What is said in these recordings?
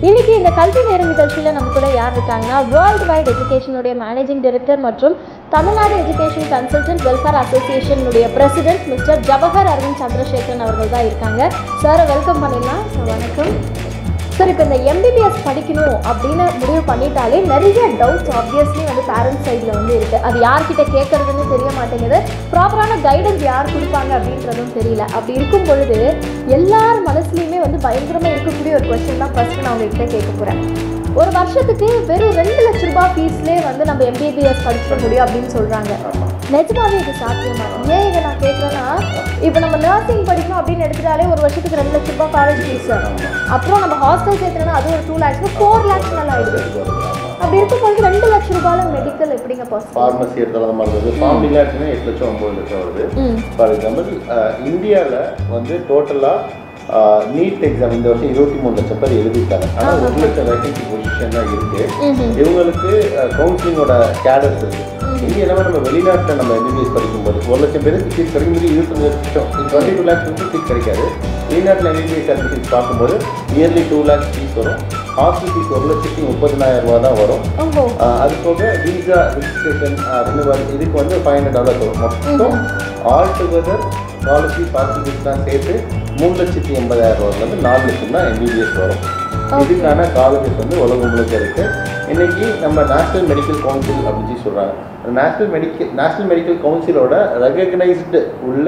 இன்னைக்கு இந்த கல்வி நேரம் நிகழ்ச்சியில் நம்ம கூட யார் இருக்காங்கன்னா வேர்ல்டு வைட் எஜுகேஷனுடைய மேனேஜிங் டைரக்டர் மற்றும் தமிழ்நாடு எஜுகேஷன் கன்சல்டன்ட் வெல்ஃபேர் அசோசியேஷனுடைய பிரசிடென்ட் மிஸ்டர் ஜவஹர் அரவிந்த் சந்திரசேகரன் அவர்கள் தான் இருக்காங்க. சாரை வெல்கம் பண்ணிடலாம். சார் வணக்கம் சார். இப்போ இந்த எம்பிபிஎஸ் படிக்கணும் அப்படின்னு முடிவு பண்ணிட்டாலே நிறைய டவுட்ஸ் ஆப்வியஸ்லி பேரண்ட்ஸ் சைடில் இருக்குது. அது யார்கிட்ட கேட்குறதுன்னு தெரிய மாட்டேங்குது. ப்ராப்பரான கைடன்ஸ் யார் கொடுப்பாங்க அப்படின்றதும் தெரியல. அப்படி இருக்கும் பொழுது எல்லார் மனசுலையுமே பயங்கரமாக இருக்கக்கூடிய ஒரு கொஸ்டின் தான் ஃபஸ்ட்டு நான் உங்ககிட்ட கேட்க போகிறேன். ஒரு வருஷத்துக்கு வெறும் 2 லட்ச ரூபாய் ஃபீஸ்லேயே நம்ம எம்பிபிஎஸ் படிச்சிட முடியும் அப்படின்னு சொல்கிறாங்க. நிஜமாவே இது சாத்தியமா? ஏன் இதை நான் கேட்குறேன்னா, இப்போ நம்ம நர்சிங் படிக்கணும் அப்படின்னு எடுத்துட்டாலே ஒரு வருஷத்துக்கு 2 லட்ச ரூபாய் காலேஜ் ஃபீஸ். அப்புறம் நம்ம ஹாஸ்டல் சேர்த்துனா அது ஒரு 2 lakhs 4 lakhs மேலே ஆகிடுது. அப்படி இருக்கும்போது 2 லட்ச ரூபாயில் மெடிக்கல் எப்படிங்க பாசிபிள்? ஃபார்மசி எடுத்தாலும் அந்த மாதிரி வருது. ஃபார்ம் இல்லாச்சுன்னா 8 லட்சம் 9 லட்சம் வருது. ஃபார் எக்ஸாம்பிள் இந்தியாவில் டோட்டலாக நீட் எக்ஸாம் இந்த வருஷம் 23 லட்சம் பேர் எழுதிட்டாங்க. ஆனால் 1 லட்சம் வேகன்சி பொசிஷன் தான் இருக்குது. இவங்களுக்கு கவுன்சிலிங்கோட கேடர்ஸ் இருக்குது. இங்கே எல்லாமே நம்ம வெளிநாட்டில் நம்ம எம்பிபிஎஸ் படிக்கும்போது 1 லட்சம் பேருக்கு சீட் கிடைக்கும்போது 25 லட்சம் 22 lakhs சீட் கிடைக்காது. வெளிநாட்டில் எம்பிபிஎஸ் அட்மிஷன்ஸ் பார்க்கும்போது இயர்லி 2 lakhs ஃபீஸ் வரும். ஹாஸ்டல் ஃபீஸ் 1,30,000 ரூபா தான் வரும். அது போக விசா ரிஜிஸ்ட்ரேஷன் ரினிவல் இதுக்கு $500 வரும். மொத்தம் all together college fees hostel ஃபீஸ்லாம் சேர்த்து 3,80,000 ரூபாயிலேருந்து 4 லட்சம் தான் எம்பிபிஎஸ் வரும். இதுக்கான காலேஜஸ் உலகம் முழுக்க இருக்குது. இன்றைக்கி நம்ம நேஷ்னல் மெடிக்கல் கவுன்சில் அப்படின்னு சொல்கிறாங்க. நேஷ்னல் மெடிக்கல் கவுன்சிலோட ரெகக்னைஸ்டு உள்ள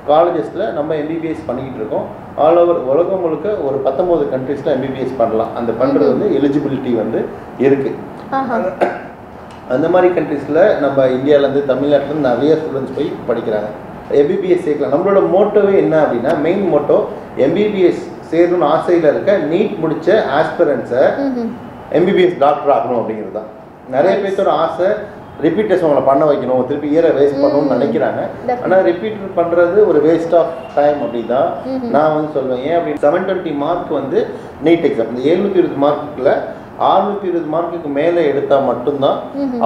காலேஜஸில் நம்ம எம்பிபிஎஸ் பண்ணிக்கிட்டு இருக்கோம். ஆல் ஓவர் உலகம் முழுக்க ஒரு 19 கண்ட்ரீஸில் எம்பிபிஎஸ் பண்ணலாம். அந்த பண்ணுறது எலிஜிபிலிட்டி இருக்குது. அந்த மாதிரி கண்ட்ரீஸில் நம்ம இந்தியாவிலேருந்து தமிழ்நாட்டிலேருந்து நிறைய ஸ்டூடெண்ட்ஸ் போய் படிக்கிறாங்க. எம்பிபிஎஸ் சேர்க்கலாம். நம்மளோட மோட்டோவே என்ன அப்படின்னா, மெயின் மோட்டோ எம்பிபிஎஸ் சேரணும்னு ஆசையில் இருக்க நீட் முடித்த ஆஸ்பிரன்ஸை எம்பிபிஎஸ் டாக்டர் ஆகணும் அப்படிங்கிறது தான். நிறைய பேர்த்தோட ஆசை ரிப்பீட் டெஸ்ட் அவங்களை பண்ண வைக்கணும், திருப்பி இயரை வேஸ்ட் பண்ணணும்னு நினைக்கிறாங்க. ஆனால் ரிப்பீட் பண்ணுறது ஒரு வேஸ்ட் ஆஃப் டைம் அப்படி தான் நான் சொல்லுவேன். ஏன் அப்படின்னு 720 மார்க் நீட் எக்ஸாம் இந்த 720 மார்க்குள்ள 620 மார்க்குக்கு மேலே எடுத்தால் மட்டும்தான்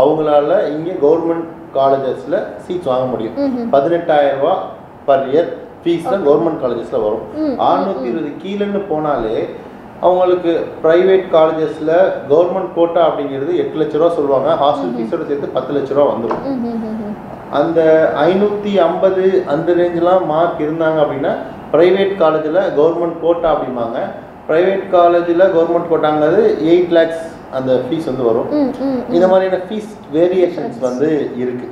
அவங்களால இங்கே கவர்மெண்ட் காலேஜஸில் சீட்ஸ் வாங்க முடியும். 18,000 ரூபா பர் இயர் ஃபீஸ் தான் கவர்மெண்ட் காலேஜஸில் வரும். 620 கீழேன்னு போனாலே அவங்களுக்கு ப்ரைவேட் காலேஜஸில் கவர்மெண்ட் கோட்டா அப்படிங்கிறது 8 லட்ச ரூபா சொல்லுவாங்க. ஹாஸ்டல் ஃபீஸோடு சேர்த்து 10 லட்ச ரூபா வந்துடும். அந்த 550 அந்த ரேஞ்செலாம் மார்க் இருந்தாங்க அப்படின்னா ப்ரைவேட் காலேஜில் கவர்மெண்ட் கோட்டா அப்படிம்பாங்க. ப்ரைவேட் காலேஜில் கவர்மெண்ட் கோட்டாங்கிறது 8 lakhs அந்த ஃபீஸ் வரும். இந்த மாதிரியான ஃபீஸ் வேரியேஷன்ஸ் இருக்குது.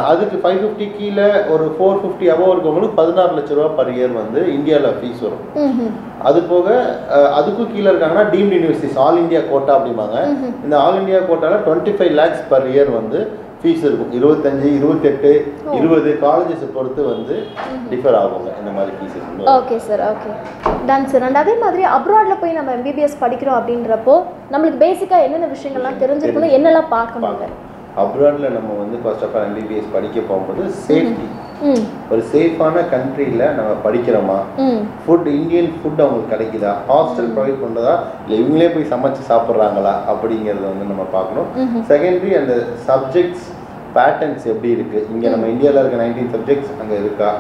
அதுக்கு 550 கீழே ஒரு 450 அபோவ் இருக்கவங்களுக்கு 16 லட்ச ரூபா பர் இயர் இந்தியாவில் ஃபீஸ் வரும். அது போக அதுக்கும் கீழே இருக்காங்கன்னா deemed universities all India quota அப்படிம்பாங்க. இந்த ஆல் இந்தியா கோட்டாவில் 25 lakhs பர் இயர் ஃபீஸ் இருக்கும். 25, 28, 20 காலேஜஸை பொறுத்து டிஃபர் ஆகுங்க இந்த மாதிரி fees. Okay sir, okay done sir. And அதே மாதிரி அப்ராடில் போய் நம்ம எம்பிபிஎஸ் படிக்கிறோம் அப்படின்றப்போ நம்மளுக்கு பேசிக்காக என்னென்ன விஷயங்கள்லாம் தெரிஞ்சிருக்கணும், என்னெல்லாம் பார்க்கணும்? அப்ராடில் நம்ம ஃபர்ஸ்ட் ஆஃப் ஆல் எம்பிபிஎஸ் படிக்க போகும்போது சேஃப்டி, ஒரு சேஃபான கண்ட்ரியில் நம்ம படிக்கிறோமா, ஃபுட் இந்தியன் ஃபுட் அவங்களுக்கு கிடைக்குதா, ஹாஸ்டல் ப்ரொவைட் பண்ணுறதா இல்லை இவங்களே போய் சமைச்சு சாப்பிட்றாங்களா அப்படிங்கிறத நம்ம பார்க்கணும். செகண்டரி அந்த சப்ஜெக்ட்ஸ் பேட்டர்ன்ஸ் எப்படி இருக்குது, இங்கே நம்ம இந்தியாவில் இருக்க 19 சப்ஜெக்ட்ஸ் அங்கே இருக்கா,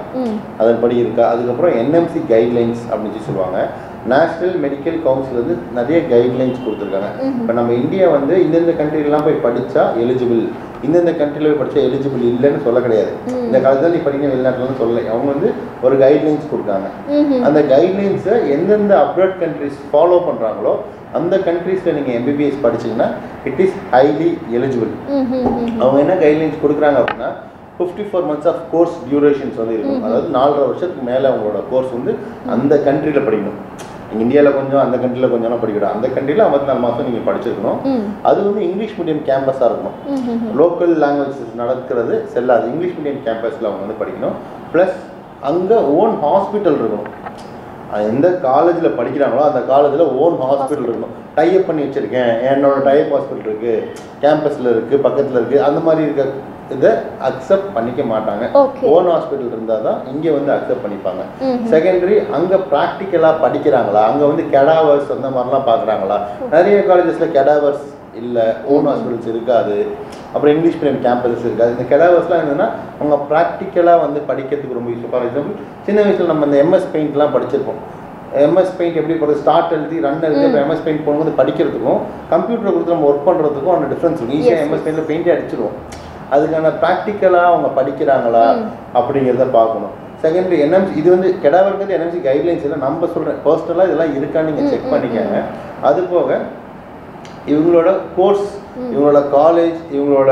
அதன்படி இருக்கா. அதுக்கப்புறம் என்எம்சி கைட்லைன்ஸ் அப்படின்னு சொல்லுவாங்க. நேஷ்னல் மெடிக்கல் கவுன்சில் நிறைய கைட்லைன்ஸ் கொடுத்துருக்காங்க. இப்போ நம்ம இந்தியா இந்தந்த கண்ட்ரிலாம் போய் படித்தா எலிஜிபிள், இந்தந்த கண்ட்ரியில் போய் படித்தா எலிஜிபிள் இல்லைன்னு சொல்ல கிடையாது. இந்த காலத்தில் நீ படிக்க வெளிநாட்டில்னு சொல்லலை. அவங்க ஒரு கைட்லைன்ஸ் கொடுக்காங்க. அந்த கைட்லைன்ஸை எந்தெந்த அப்ராட் கண்ட்ரிஸ் ஃபாலோ பண்ணுறாங்களோ அந்த கண்ட்ரீஸில் நீங்கள் எம்பிபிஎஸ் படிச்சிங்கன்னா இட் இஸ் ஹைலி எலிஜிபிள். அவங்க என்ன கைட்லைன்ஸ் கொடுக்குறாங்க அப்படின்னா 54 months ஆஃப் கோர்ஸ் டியூரேஷன்ஸ் இருக்கும். அதாவது 4.5 வருஷத்துக்கு மேலே அவங்களோட கோர்ஸ் அந்த கண்ட்ரியில் படிக்கணும். இந்தியாவில் கொஞ்சம் அந்த கண்ட்ரியில் கொஞ்சம் படிக்கணும். அந்த கண்ட்ரியில் 54 மாதம் நீங்கள் படிச்சிருக்கணும். அது இங்கிலீஷ் மீடியம் கேம்பஸாக இருக்கணும். லோக்கல் லாங்குவேஜஸ் நடக்கிறது செல்லாது. இங்கிலீஷ் மீடியம் கேம்பஸில் அவங்க படிக்கணும். ப்ளஸ் அங்கே ஓன் ஹாஸ்பிட்டல் இருக்கணும். எந்த காலேஜில் படிக்கிறாங்களோ அந்த காலேஜில் ஓன் ஹாஸ்பிட்டல் இருக்கணும். டைப் பண்ணி வச்சுருக்கேன், என்னோட டைப் ஹாஸ்பிட்டல் இருக்குது, கேம்பஸில் இருக்குது, பக்கத்தில் இருக்குது, அந்த மாதிரி இருக்க இதை அக்செப்ட் பண்ணிக்க மாட்டாங்க. ஓன் ஹாஸ்பிட்டல் இருந்தால் தான் இங்கே அக்செப்ட் பண்ணிப்பாங்க. செகண்டரி அங்கே ப்ராக்டிக்கலாக படிக்கிறாங்களா, அங்கே கெடாவர்ஸ் அந்த மாதிரிலாம் பார்க்குறாங்களா. நிறைய காலேஜஸில் கெடாவர்ஸ் இல்லை, ஓன் ஹாஸ்பிட்டல்ஸ் இருக்காது. அப்புறம் இங்கிலீஷ் மீடியம் கேம்பஸஸ் இருக்காது. இந்த கெடாவர்ஸ்லாம் என்னன்னா அவங்க ப்ராக்டிக்கலாக படிக்கிறதுக்கு ரொம்ப யூஸ்ஃபுல். ஃபார் எக்ஸாம்பிள் சின்ன வயசில் நம்ம இந்த எம்எஸ் பெயிண்ட்லாம் படிச்சிருப்போம். MS பெயிண்ட் எப்படி போகிறது, ஸ்டார்ட் எழுதி ரன் எழுதி MS பெயிண்ட் போகும்போது படிக்கிறதுக்கும் கம்ப்யூட்டர் கொடுத்து நம்ம ஒர்க் பண்ணுறதுக்கும் அந்த டிஃப்ரென்ஸ் இருக்கும். ஈஸியாக MS பெயிண்டில் பெயிண்டே அடிச்சிடுவோம். அதுக்கான ப்ராக்டிக்கலாக அவங்க படிக்கிறாங்களா அப்படிங்கிறத பார்க்கணும். செகண்ட் NMC, இது வந்து கெடாவருங்கிறது NMC கைட்லைன்ஸ் இல்லை, நம்ம சொல்கிறேன் பர்சனலாக இதெல்லாம் இருக்கான்னு நீங்கள் செக் பண்ணிக்கங்க. அது போக இவங்களோட கோர்ஸ், இவங்களோட காலேஜ், இவங்களோட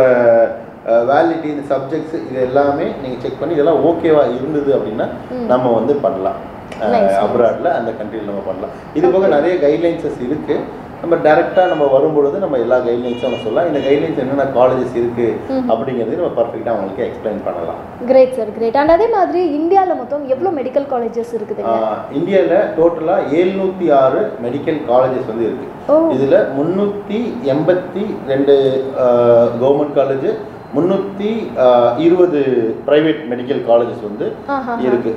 வேலிடிட்டி, இந்த சப்ஜெக்ட்ஸ், இது எல்லாமே நீங்கள் செக் பண்ணி இதெல்லாம் ஓகேவா இருந்தது அப்படின்னா நம்ம வந்து பண்ணலாம். அப்ராடில் அந்த கண்ட்ரியில் நம்ம பண்ணலாம். இது போக நிறைய கைட்லைன்ஸஸ் இருக்குது. நம்ம டைரெக்டாக நம்ம வரும்பொழுது நம்ம எல்லா கைட்லைன்ஸும் நம்ம சொல்லலாம். இந்த கைட்லைன்ஸ் என்னென்ன காலேஜஸ் இருக்குது அப்படிங்கிறது நம்ம பர்ஃபெக்டாக அவங்களுக்கு எக்ஸ்பிளைன் பண்ணலாம். Great sir, great. அண்ட் அதே மாதிரி இந்தியாவில் மொத்தம் எவ்வளோ மெடிக்கல் காலேஜஸ் இருக்குது? இந்தியாவில் டோட்டலாக 706 மெடிக்கல் காலேஜஸ் வந்து இருக்குது. இதில் 382 government college, 320 private medical colleges வந்து இருக்கு.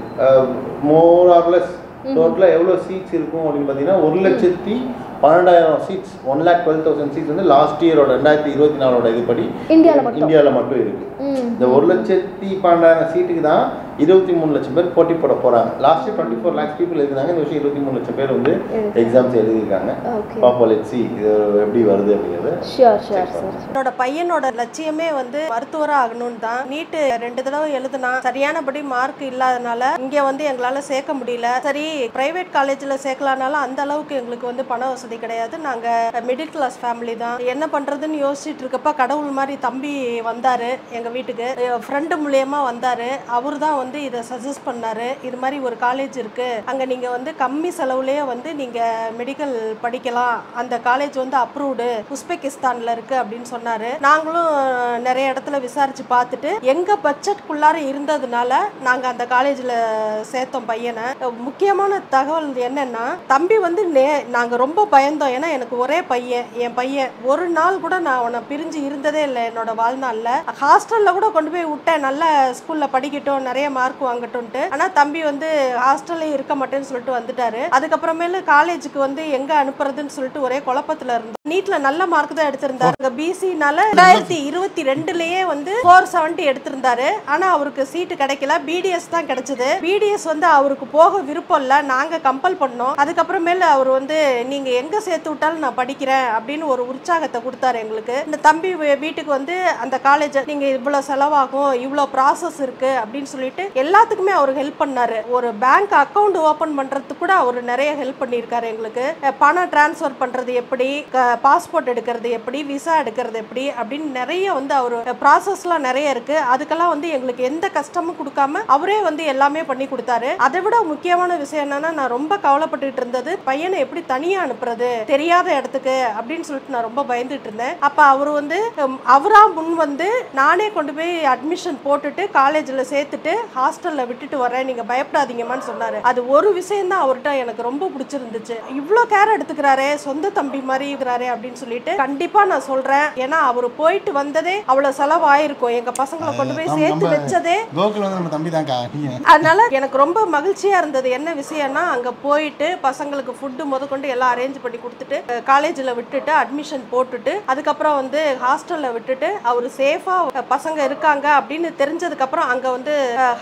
மோர் ஆர் லெஸ் டோட்டலாக எவ்வளோ சீட்ஸ் இருக்கும் அப்படின்னு பார்த்தீங்கன்னா 1,12,000 சீட்ஸ், 1,12,000 சீட்ஸ் வந்து லாஸ்ட் இயரோட 2024 இதுபடி இந்தியாவில் மட்டும் இருக்கு. இந்த 1,12,000 சீட்டுக்கு தான் 23 லட்சம் பேர் போட்டி போட போறாங்க. லாஸ்ட் 24 lakhs பீப்புள் எழுதினாங்க. இந்த வருஷம் 23 லட்சம் பேர் வந்து எக்ஸாம்ஸ் எழுதியிருக்காங்க. பாப்போம், லெட்ஸ் see இது எப்படி வருது அப்படிங்கிறது. என்னோட பையனோட லட்சியமே வந்து மருத்துவராக ஆகணும்னு தான். நீட்டு 2 தடவை எழுதுனா சரியானபடி மார்க் இல்லாதனால இங்க வந்து எங்களால சேர்க்க முடியல. சரி, பிரைவேட் காலேஜ்ல சேர்க்கலானாலும் அந்த அளவுக்கு எங்களுக்கு வந்து பண வசதி கிடையாது. நாங்க மிடில் கிளாஸ் ஃபேமிலி தான். என்ன பண்றதுன்னு யோசிச்சுட்டு இருக்கப்ப கடவுள் மாதிரி தம்பி வந்தாரு எங்க வீட்டுக்கு. ஃப்ரெண்டு மூலியமா வந்தாரு. அவரு தான் வந்து இதை சஜஸ்ட் பண்ணாரு. இது மாதிரி ஒரு காலேஜ் இருக்கு, அங்க நீங்க வந்து கம்மி செலவுலயே வந்து நீங்க மெடிக்கல் படிக்கலாம், அந்த காலேஜ் வந்து அப்ரூவ்டு, உஸ்பெகிஸ்தான்ல இருக்கு அப்படின்னு சொன்னாரு. நாங்களும் நிறைய இடத்துல விசாரிச்சு பார்த்துட்டு எங்க பட்ஜெட்குள்ளார இருந்ததுனால நாங்க அந்த காலேஜ்ல சேர்த்தோம் பையனை. முக்கியமான தகவல் என்னன்னா, தம்பி வந்து நாங்க ரொம்ப பயந்தோம். ஏன்னா எனக்கு ஒரே பையன், என் பையன் ஒரு நாள் கூட நான் அவனை பிரிஞ்சு இருந்ததே இல்லை என்னோட வாழ்நாள்ல. ஹாஸ்டல்ல கூட கொண்டு போய் விட்டேன், நல்ல ஸ்கூல்ல படிக்கட்டும், நிறைய மார்க் வாங்கட்டும்ட்டு. ஆனா தம்பி வந்து ஹாஸ்டல்ல இருக்க மாட்டேன்னு சொல்லிட்டு வந்துட்டாரு. அதுக்கப்புறமேல காலேஜுக்கு வந்து எங்க அனுப்புறதுன்னு சொல்லிட்டு ஒரே குழப்பத்துல இருந்தோம். நீட்ல நல்ல மார்க் தான் எடுத்திருந்தாரு. பிசினால 2022லயே வந்து 470 எடுத்திருந்தாரு. ஆனா அவருக்கு சீட்டு கிடைக்கல, பிடிஎஸ் தான் கிடைச்சது. பிடிஎஸ் வந்து அவருக்கு போக விருப்பம் இல்ல, நாங்க கம்பல் பண்ணோம். அதுக்கப்புறமேல அவர் வந்து நீங்க எங்க சேர்த்து விட்டாலும் நான் படிக்கிறேன் அப்படின்னு ஒரு உற்சாகத்தை கொடுத்தாரு எங்களுக்கு. இந்த தம்பி வீட்டுக்கு வந்து அந்த காலேஜ் நீங்க இவ்வளவு செலவாகும், இவ்வளவு ப்ராசஸ் இருக்கு அப்படின்னு சொல்லிட்டு எல்லாத்துக்குமே அவர் ஹெல்ப் பண்ணாரு. ஒரு பேங்க் அக்கவுண்ட் ஓபன் பண்றதுக்கு கூட அவர் நிறைய ஹெல்ப் பண்ணியிருக்காரு எங்களுக்கு. பணம் டிரான்ஸ்ஃபர் பண்றது எப்படி, பாஸ்போர்ட் எடுக்கிறது எப்படி, விசா எடுக்கிறது எப்படி அப்படின்னு நிறைய வந்து அவர் ப்ராசஸ்லாம் நிறைய இருக்கு. அதுக்கெல்லாம் வந்து எங்களுக்கு எந்த கஷ்டமும் கொடுக்காம அவரே வந்து எல்லாமே பண்ணி கொடுத்தாரு. அதை விட முக்கியமான விஷயம் என்னன்னா, நான் ரொம்ப கவலைப்பட்டுட்டு இருந்தது பையனை எப்படி தனியா அனுப்புறது தெரியாத இடத்துக்கு அப்படின்னு சொல்லிட்டு நான் ரொம்ப பயந்துட்டு இருந்தேன். அப்ப அவரு வந்து அவரா முன் வந்து நானே கொண்டு போய் அட்மிஷன் போட்டுட்டு காலேஜ்ல சேர்த்துட்டு ஹாஸ்டல்ல விட்டுட்டு வரேன், நீங்க பயப்படாதீங்கம்மான்னு சொன்னாரு. அது ஒரு விஷயம் தான் அவர்கிட்ட எனக்கு ரொம்ப பிடிச்சிருந்துச்சு. இவ்வளோ கேர் எடுத்துக்கிறாரே, சொந்த தம்பி மாதிரி இருக்கிறாரே அப்படின்னு சொல்லிட்டு கண்டிப்பா நான் சொல்றேன். ஏன்னா அவர் போயிட்டு வந்ததே அவ்வளவு செலவாயிருக்கும், எங்க பசங்களை கொண்டு போய் சேர்த்து வச்சதே. அதனால எனக்கு ரொம்ப மகிழ்ச்சியா இருந்தது. என்ன விஷயம்னா, அங்க போயிட்டு பசங்களுக்கு ஃபுட்டு முதற்கொண்டு எல்லாம் அரேஞ்ச் பண்ணி கொடுத்துட்டு காலேஜ்ல விட்டுட்டு அட்மிஷன் போட்டுட்டு அதுக்கப்புறம் வந்து ஹாஸ்டல்ல விட்டுட்டு அவர் சேஃபா பசங்க இருக்காங்க அப்படின்னு தெரிஞ்சதுக்கு அப்புறம் அங்க வந்து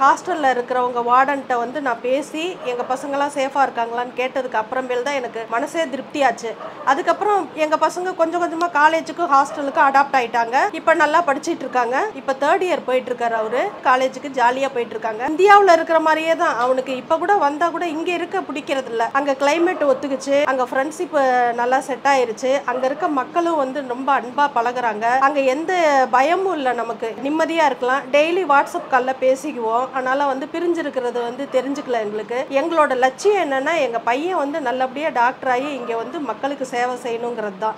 ஹாஸ்டல்ல இருக்கிறவங்க வார்டன்ட்ட வந்து நான் பேசி எங்க பசங்க எல்லாம் சேஃபா இருக்காங்களான்னு கேட்டதுக்கு அப்புறமேல் தான் எனக்கு மனசே திருப்தியாச்சு. அதுக்கப்புறம் எங்க பசங்க கொஞ்சம் கொஞ்சமா காலேஜுக்கும் ஹாஸ்டலுக்கும் அடாப்ட் ஆயிட்டாங்க. இப்ப நல்லா படிச்சிட்டு இருக்காங்க. இப்ப 3rd இயர் போயிட்டு இருக்காரு அவரு. காலேஜுக்கு ஜாலியா போயிட்டு இருக்காங்க. இந்தியாவுல இருக்கிற மாதிரியே தான் அவனுக்கு இப்ப கூட வந்தா கூட இங்க இருக்க பிடிக்கிறது இல்ல. அங்க கிளைமேட் ஒத்துக்குச்சு, அங்க ஃப்ரெண்ட்ஷிப் நல்லா செட் ஆயிருச்சு, அங்க இருக்க மக்களும் வந்து ரொம்ப அன்பா பழகுறாங்க. அங்க எந்த பயமும் இல்ல, நமக்கு நிம்மதியா இருக்கலாம். டெய்லி வாட்ஸ்அப் கால்ல பேசிக்குவோம். அதனால வந்து பிரிஞ்சிருக்கிறது வந்து தெரிஞ்சுக்கல எங்களுக்கு. எங்களோட லட்சியம் என்னன்னா, எங்க பையன் வந்து நல்லபடியா டாக்டர் ஆகி இங்க வந்து மக்களுக்கு சேவை செய்யணுங்கிறது தான்.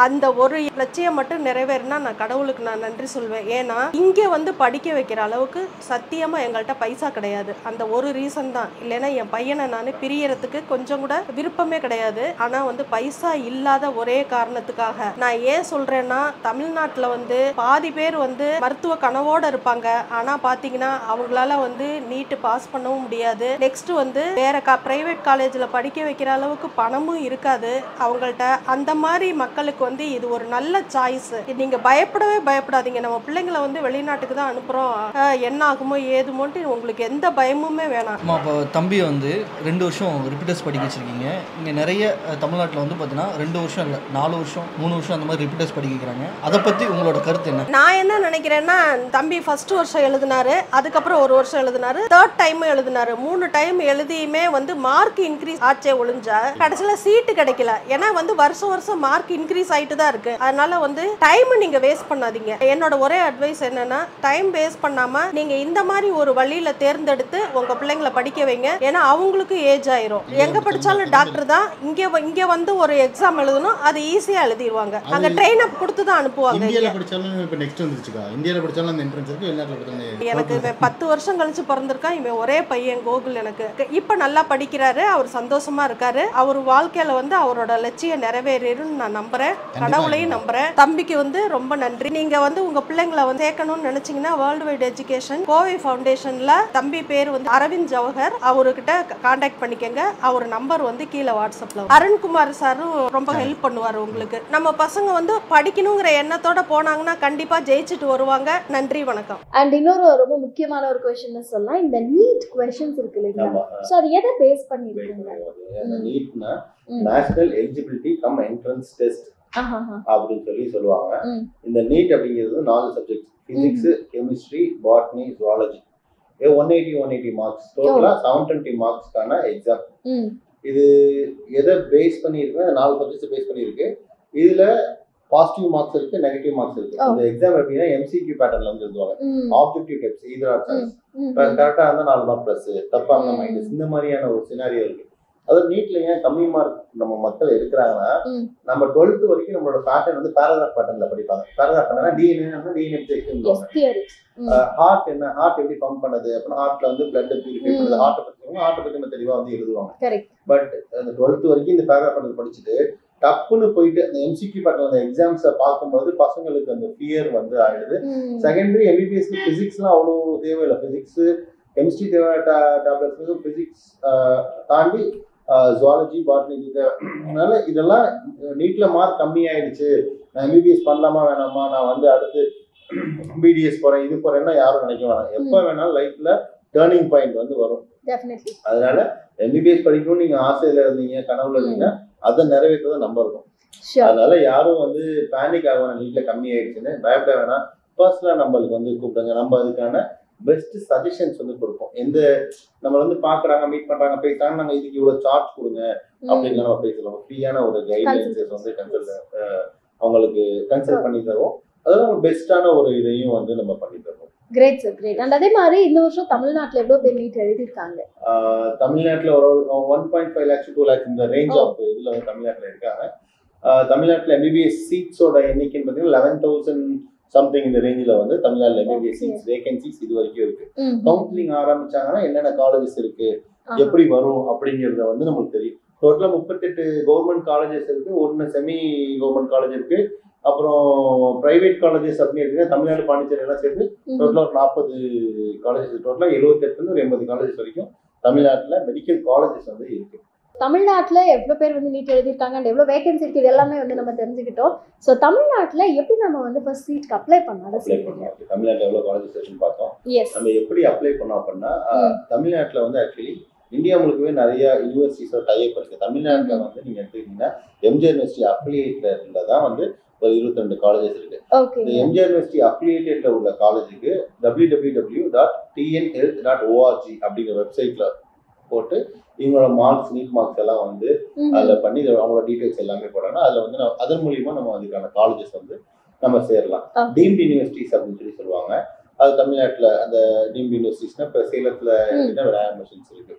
அந்த ஒரு லட்சியம் மட்டும் நிறைவேறினா நான் கடவுளுக்கு நான் நன்றி சொல்வேன். ஏன்னா இங்க வந்து படிக்க வைக்கிற அளவுக்கு சத்தியமா எங்கள்கிட்ட பைசா கிடையாது. அந்த ஒரு ரீசன் தான். இல்லைன்னா என் பையனை நான் பிரியறதுக்கு கொஞ்சம் கூட விருப்பமே கிடையாது. ஆனா வந்து பைசா இல்லாத ஒரே காரணத்துக்காக நான் ஏன் சொல்றேன்னா, தமிழ்நாட்டுல வந்து பாதி பேர் வந்து மருத்துவ கனவோட இருப்பாங்க. ஆனா பாத்தீங்கன்னா அவங்களால வந்து நீட் பாஸ் பண்ணவும் முடியாது. நெக்ஸ்ட் வந்து வேற பிரைவேட் காலேஜ்ல படிக்க வைக்கிற அளவுக்கு பணமும் இருக்காது அவங்கள்ட்ட. அந்த அந்த மாதிரி மக்களுக்கு வந்து இது ஒரு நல்ல சாய்ஸ். நீங்க பயப்படவே பயப்படாதீங்க. நம்ம பிள்ளைங்களை வந்து வெளிநாட்டுக்கு தான் அனுப்புறோம், என்ன ஆகுமோ ஏதுமோன்ட்டு உங்களுக்கு எந்த பயமுமே வேணாம். இப்போ தம்பி வந்து 2 வருஷம் ரிப்பீட்டர்ஸ் படிக்க வச்சிருக்கீங்க. இங்கே நிறைய தமிழ்நாட்டில் வந்து பார்த்தீங்கன்னா 2 வருஷம் இல்லை 4 வருஷம் 3 வருஷம் அந்த மாதிரி ரிப்பீட்டர்ஸ் படிக்க வைக்கிறாங்க. அதை பற்றி உங்களோட கருத்து என்ன? நான் என்ன நினைக்கிறேன்னா, தம்பி ஃபர்ஸ்ட் வருஷம் எழுதினாரு, அதுக்கப்புறம் 1 வருஷம் எழுதினாரு, 3rd டைம் எழுதினாரு. 3 டைம் எழுதியுமே வந்து மார்க் இன்க்ரீஸ் ஆச்சே ஒழிஞ்சா கடைசியில் சீட்டு கிடைக்கல. ஏன்னா வந்து வருஷம் வருஷம் மார்க் இன்க்ரீஸ் ஆகிட்டு தான் இருக்கு. அதனால வந்து டைம் நீங்க வேஸ்ட் பண்ணாதீங்க. என்னோட ஒரே அட்வைஸ் என்னன்னா, டைம் வேஸ்ட் பண்ணாம நீங்க இந்த மாதிரி ஒரு வழியில தேர்ந்தெடுத்து உங்க பிள்ளைங்களை படிக்க வைங்க. ஏன்னா அவங்களுக்கு ஏஜ் ஆயிரும். எங்க படிச்சாலும் டாக்டர் தான். இங்க வந்து ஒரு எக்ஸாம் எழுதணும், அது ஈஸியா எழுதிடுவாங்க. அங்க ட்ரெயின் அப் கொடுத்து தான் அனுப்புவாங்க. இந்தியால படிச்சாலும் இப்ப நெக்ஸ்ட் வந்துருச்சுக்கா. இந்தியால படிச்சாலும் அந்த என்ட்ரன்ஸ் இருக்கு, வெளிநாட்டுல படிச்சாலும். எனக்கு 10 வருஷம் கழிச்சு பிறந்திருக்கான். இவன் ஒரே பையன் கோகுல். எனக்கு இப்ப நல்லா படிக்கிறாரு, அவர் சந்தோஷமா இருக்காரு. அவர் வாழ்க்கையில வந்து அவரோட லட்சியம் நிறைவேறிடும் நான் நம்புறேன், கடவுளையும் நம்புறேன். தம்பிக்கு வந்து ரொம்ப நன்றி. நீங்க வந்து உங்க பிள்ளைங்களை வந்து சேர்க்கணும்னு நினைச்சீங்கன்னா வேர்ல்டு வைட் எஜுகேஷன் கோவை ஃபவுண்டேஷன்ல தம்பி பேர் வந்து அரவிந்த் ஜவஹர், அவர்கிட்ட கான்டாக்ட் பண்ணிக்கங்க. அவர் நம்பர் வந்து கீழே வாட்ஸ்அப்ல. அருண்குமார் சாரும் ரொம்ப ஹெல்ப் பண்ணுவார் உங்களுக்கு. நம்ம பசங்க வந்து படிக்கணுங்கிற எண்ணத்தோட போனாங்கன்னா கண்டிப்பா ஜெயிச்சுட்டு வருவாங்க. நன்றி, வணக்கம். அண்ட் இன்னொரு ரொம்ப முக்கியமான ஒரு क्वेश्चन சொல்லலாம். இந்த நீட் क्वेश्चंस இருக்கு இல்லையா, சோ அது எதை பேஸ் பண்ணி இருக்குங்க? நீட்னா national eligibility cum entrance test அப்படின்னு சொல்லுவாங்க. இந்த நீட் அப்படிங்கிறது 4 subject: physics, chemistry, botany, zoology. 180 marks, டோட்டலா 720 மார்க்ஸ்க்கான எக்ஸாம். இது எதை பேஸ் பண்ணி இருக்கு? 4 சப்ஜெக்ட்ஸ் பேஸ் பண்ணி இருக்கு. இதுல பாசிட்டிவ் மார்க்ஸ் இருக்கு, நெகட்டிவ் மார்க்ஸ் இருக்கு. இந்த எக்ஸாம் எப்படின்னா எம்சிக்யூ பேட்டர்ன்ல வந்து எழுதுவாங்க. Objective types, either or choice. கரெக்டா இருந்தா 4 மார்க் பிளஸ், தப்பா இருந்தா மைனஸ், இந்த மாதிரியான ஒரு சினாரியோ இருக்கு. அது நீட்ல ஏன் கம்மி மார்க் நம்ம மக்கள் எடுக்கிறாங்கன்னா, நம்ம 12th வரைக்கும் நம்மளோட பேட்டர்ன் வந்து பேராகிராஃப் பேட்டர்ன்ல படிப்பாங்க. பேராகிராஃப் பேட்டர்னா டிஎன்ஏ, ஹார்ட் என்ன, ஹார்ட் எப்படி பம்ப் பண்ணுது அப்படின்னா ஹார்ட்ல வந்து பிளட் பியூரிஃபை பண்ணுது, ஹார்ட் பத்தி நம்ம தெளிவா வந்து எழுதுவாங்க. பட் அந்த 12th வரைக்கும் இந்த பேராகிராஃப் பேட்டர்ன் படிச்சுட்டு டப்புன்னு போயிட்டு அந்த எம்சிக்யூ பேட்டர்ன் அந்த எக்ஸாம்ஸை பார்க்கும்போது பசங்களுக்கு அந்த ஃபியர் வந்து ஆயிடுது. செகண்டரி எம்பிபிஎஸ்க்கு பிசிக்ஸ்லாம் அவ்வளோ தேவையில்லை. பிசிக்ஸ் கெமிஸ்ட்ரி தேவை, டேப்லெட்ஸுக்கு பிசிக்ஸ் தாண்டி ஜுவாலஜி, பாட்னி அதனால இதெல்லாம் நீட்ல மார்க் கம்மி ஆயிடுச்சு, நான் எம்பிபிஎஸ் பண்ணலாமா வேணாமா, நான் வந்து அடுத்து பிடிஎஸ் போறேன் இது போறேன்னா யாரும் நினைக்க வேணாம். எப்போ வேணாலும் லைஃப்ல டேர்னிங் பாயிண்ட் வந்து வரும். அதனால எம்பிபிஎஸ் படிக்கணும்னு நீங்க ஆசையில இருந்தீங்க, கனவுல இருந்தீங்கன்னா அதை நிறைவேற்றதை நம்ம இருக்கும். அதனால யாரும் வந்து பேனிக் ஆகணும், நீட்ல கம்மி ஆயிடுச்சுன்னு பயப்பட வேணாம். பர்சனலா நம்மளுக்கு வந்து கூப்பிடுங்க, நம்ம அதுக்கான பெஸ்ட் சஜஷன்ஸ் வந்து கொடுப்போம். எந்த நம்ம வந்து பாக்குறாங்க, மீட் பண்றாங்க, பேசுறாங்க, நாங்க இதுக்கு இவ்வளவு சார்ஜ் கொடுங்க அப்படின்னு நம்ம பேசலாம். ஃப்ரீயான ஒரு கைட்லைன்ஸஸ் வந்து அவங்களுக்கு கன்சல்ட் பண்ணி தருவோம். அதெல்லாம் பெஸ்டான ஒரு இதையும் வந்து நம்ம பண்ணி தருவோம். Great sir, great. அண்ட் அதே மாதிரி இந்த வருஷம் தமிழ்நாட்டுல எவ்வளவு பேர் நீட் எழுதிருக்காங்க? தமிழ்நாட்டுல ஒரு 1.5 lakhs to 2 lakhs இந்த ரேஞ்ச் ஆஃப் இதுல வந்து தமிழ்நாட்டுல இருக்காங்க. தமிழ்நாட்டுல எம்பிபிஎஸ் சீட்ஸோட எண்ணிக்கைன்னு பார்த்தீங்கன்னா 11,000 சம்திங் இந்த ரேஞ்சில் வந்து தமிழ்நாட்டில் எம்பிபிஎஸ் சீட்ஸ் வேகன்சிஸ் இது வரைக்கும் இருக்கு. கவுன்சிலிங் ஆரம்பிச்சாங்கன்னா என்னென்ன காலேஜஸ் இருக்கு, எப்படி வரும் அப்படிங்கிறத வந்து நமக்கு தெரியும். டோட்டலாக 38 கவர்மெண்ட் காலேஜஸ் இருக்கு, 1 செமி கவர்மெண்ட் காலேஜ் இருக்கு, அப்புறம் பிரைவேட் காலேஜஸ் அப்படின்னு எடுத்தீங்கன்னா தமிழ்நாடு, பாண்டிச்சேரி எல்லாம் சேர்த்து டோட்டலாக ஒரு 40 காலேஜஸ், டோட்டலாக 78 ஒரு 80 காலேஜஸ் வரைக்கும் தமிழ்நாட்டில் மெடிக்கல் காலேஜஸ் வந்து இருக்கு. தமிழ்நாட்டில் எவ்வளோ பேர் வந்து நீட் எழுதியிருக்காங்க அண்ட் எவ்வளோ வேகன்சி இருக்குது, இது எல்லாமே வந்து நம்ம தெரிஞ்சுக்கிட்டோம். ஸோ தமிழ்நாட்டில் எப்படி நம்ம வந்து ஃபர்ஸ்ட் சீட்க்கு அப்ளை பண்ணோம்? தமிழ்நாட்டில் எவ்வளோ காலேஜஸ் இருக்குன்னு பார்த்தோம். நம்ம எப்படி அப்ளை பண்ணோம் அப்படின்னா, தமிழ்நாட்டில் வந்து ஆக்சுவலி இந்தியா முழுக்கவே நிறைய யூனிவர்சிட்டிஸோட டைப் இருக்கு. தமிழ்நாட்டில் வந்து நீங்கள் எடுத்துக்கிட்டீங்கன்னா எம்ஜிஆர் யூனிவர்சிட்டி அஃபிலியேட்ல இருந்ததான் வந்து ஒரு 22 காலேஜஸ் இருக்கு. இந்த எம்ஜிஆர் யூனிவர்சிட்டி அஃபிலியேட்டட்ல உள்ள காலேஜுக்கு www.tnhealth.org அப்படிங்கிற வெப்சைட்ல போட்டு இவங்களோட மார்க்ஸ், நீட் மார்க்ஸ் எல்லாம் வந்து அதில் பண்ணி அவங்களோட டீடைல்ஸ் எல்லாமே போடணும். அதில் வந்து அதன் மூலியமா நம்ம அதுக்கான காலேஜஸ் வந்து நம்ம சேரலாம். டீம்டு யூனிவர்சிட்டிஸ் அப்படின்னு சொல்லுவாங்க. அது தமிழ்நாட்டில் அந்த டீம்டு யூனிவர்சிட்டிஸ்னா இப்போ சேலத்தில் விநாயகர் மிஷன்ஸ் இருக்கு,